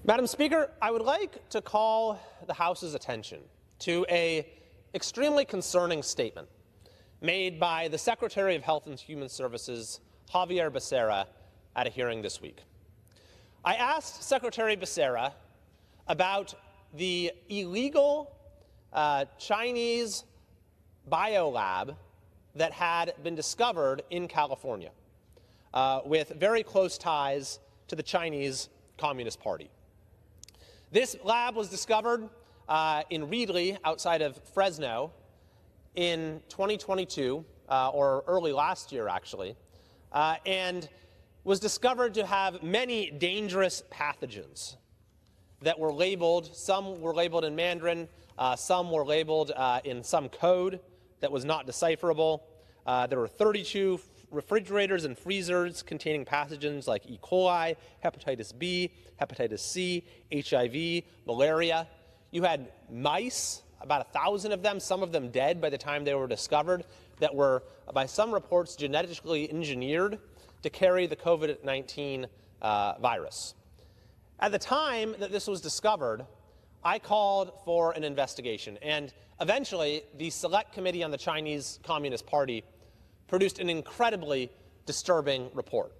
Madam Speaker, I would like to call the House's attention to an extremely concerning statement made by the Secretary of Health and Human Services, Javier Becerra, at a hearing this week. I asked Secretary Becerra about the illegal Chinese biolab that had been discovered in California with very close ties to the Chinese Communist Party. This lab was discovered in Reedley, outside of Fresno, in 2022, or early last year, actually, and was discovered to have many dangerous pathogens that were labeled. Some were labeled in Mandarin, some were labeled in some code that was not decipherable. There were 32 refrigerators and freezers containing pathogens like E. coli, hepatitis B, hepatitis C, HIV, malaria. You had mice, about 1,000 of them, some of them dead by the time they were discovered, that were, by some reports, genetically engineered to carry the COVID-19 virus. At the time that this was discovered, I called for an investigation, and eventually the Select Committee on the Chinese Communist Party produced an incredibly disturbing report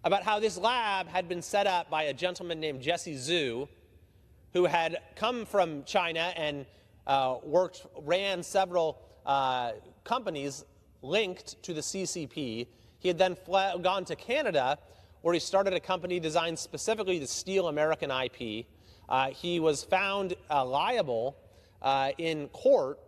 about how this lab had been set up by a gentleman named Jesse Zhu, who had come from China and ran several companies linked to the CCP. He had then gone to Canada, where he started a company designed specifically to steal American IP. He was found liable in court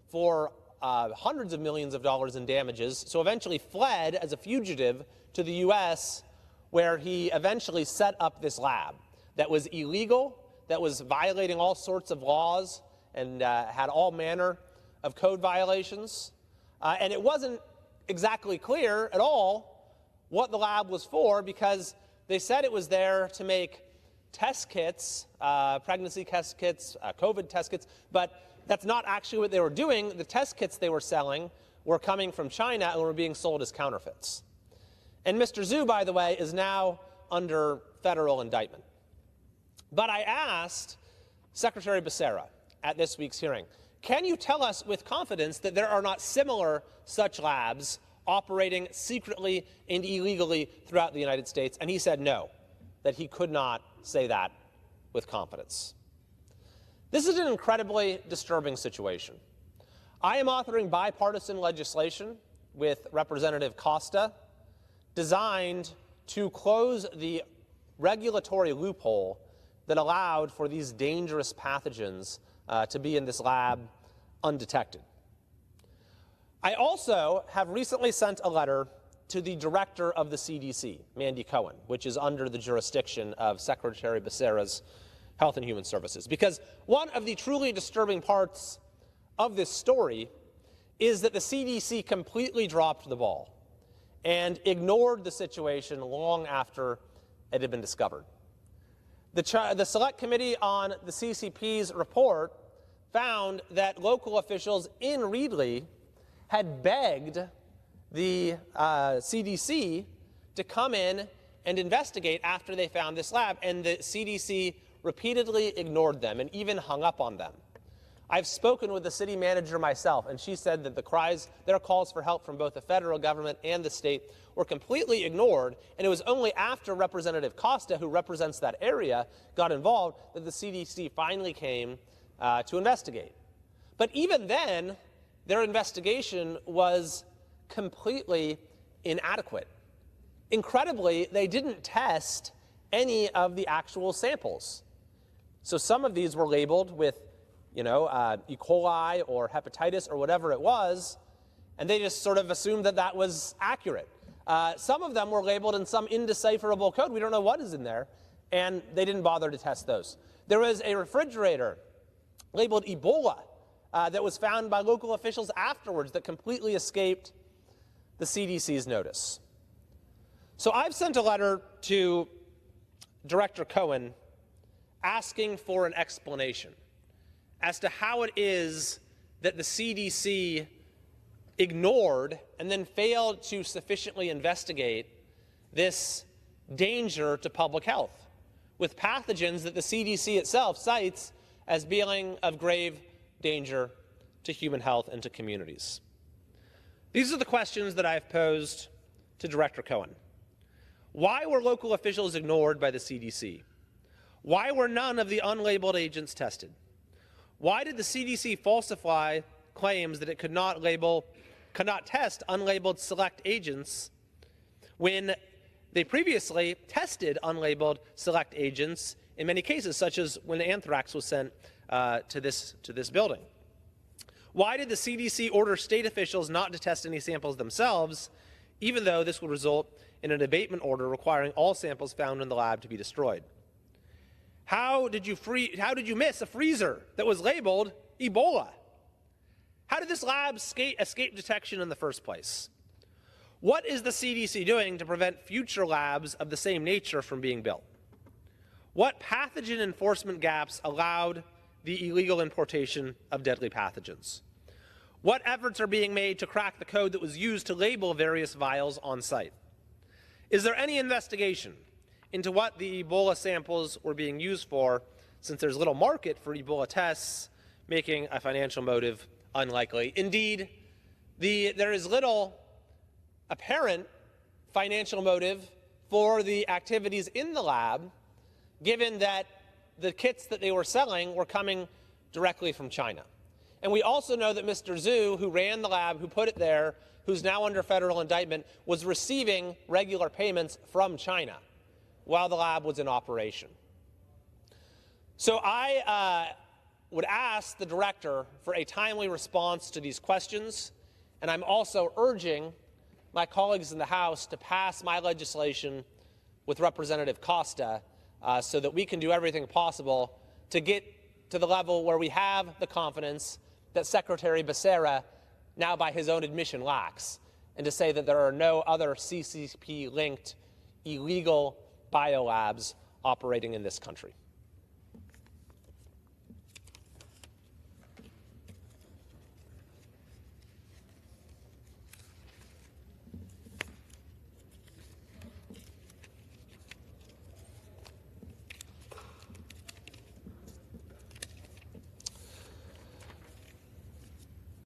for hundreds of millions of dollars in damages, so eventually fled as a fugitive to the U.S., where he eventually set up this lab that was illegal, that was violating all sorts of laws, and had all manner of code violations. And it wasn't exactly clear at all what the lab was for, because they said it was there to make test kits, pregnancy test kits, COVID test kits, but that's not actually what they were doing. The test kits they were selling were coming from China and were being sold as counterfeits. And Mr. Zhu, by the way, is now under federal indictment. But I asked Secretary Becerra at this week's hearing, can you tell us with confidence that there are not similar such labs operating secretly and illegally throughout the United States? And he said no, that he could not say that with confidence. This is an incredibly disturbing situation. I am authoring bipartisan legislation with Representative Costa designed to close the regulatory loophole that allowed for these dangerous pathogens to be in this lab undetected. I also have recently sent a letter to the director of the CDC, Mandy Cohen, which is under the jurisdiction of Secretary Becerra's Health and Human Services, because one of the truly disturbing parts of this story is that the CDC completely dropped the ball and ignored the situation long after it had been discovered. The Select Committee on the CCP's report found that local officials in Reedley had begged the CDC to come in and investigate after they found this lab, and the CDC repeatedly ignored them and even hung up on them. I've spoken with the city manager myself, and she said that their calls for help from both the federal government and the state were completely ignored, and it was only after Representative Costa, who represents that area, got involved that the CDC finally came to investigate. But even then, their investigation was completely inadequate. Incredibly, they didn't test any of the actual samples. So some of these were labeled with, E. coli or hepatitis or whatever it was, and they just sort of assumed that that was accurate. Some of them were labeled in some indecipherable code. We don't know what is in there, and they didn't bother to test those. There was a refrigerator labeled Ebola that was found by local officials afterwards that completely escaped the CDC's notice. So I've sent a letter to Director Cohen asking for an explanation as to how it is that the CDC ignored and then failed to sufficiently investigate this danger to public health, with pathogens that the CDC itself cites as being of grave danger to human health and to communities? These are the questions that I've posed to Director Cohen. Why were local officials ignored by the CDC? Why were none of the unlabeled agents tested? Why did the CDC falsify claims that it could not test unlabeled select agents when they previously tested unlabeled select agents in many cases, such as when anthrax was sent to this building? Why did the CDC order state officials not to test any samples themselves, even though this would result in an abatement order requiring all samples found in the lab to be destroyed? How did you miss a freezer that was labeled Ebola? How did this lab escape detection in the first place? What is the CDC doing to prevent future labs of the same nature from being built? What pathogen enforcement gaps allowed the illegal importation of deadly pathogens? What efforts are being made to crack the code that was used to label various vials on site? Is there any investigation into what the Ebola samples were being used for, since there's little market for Ebola tests, making a financial motive unlikely? Indeed, there is little apparent financial motive for the activities in the lab, given that the kits that they were selling were coming directly from China. And we also know that Mr. Zhu, who ran the lab, who put it there, who's now under federal indictment, was receiving regular payments from China while the lab was in operation. So I would ask the director for a timely response to these questions, and I'm also urging my colleagues in the House to pass my legislation with Representative Costa so that we can do everything possible to get to the level where we have the confidence that Secretary Becerra, now by his own admission, lacks, and to say that there are no other CCP-linked illegal biolabs operating in this country.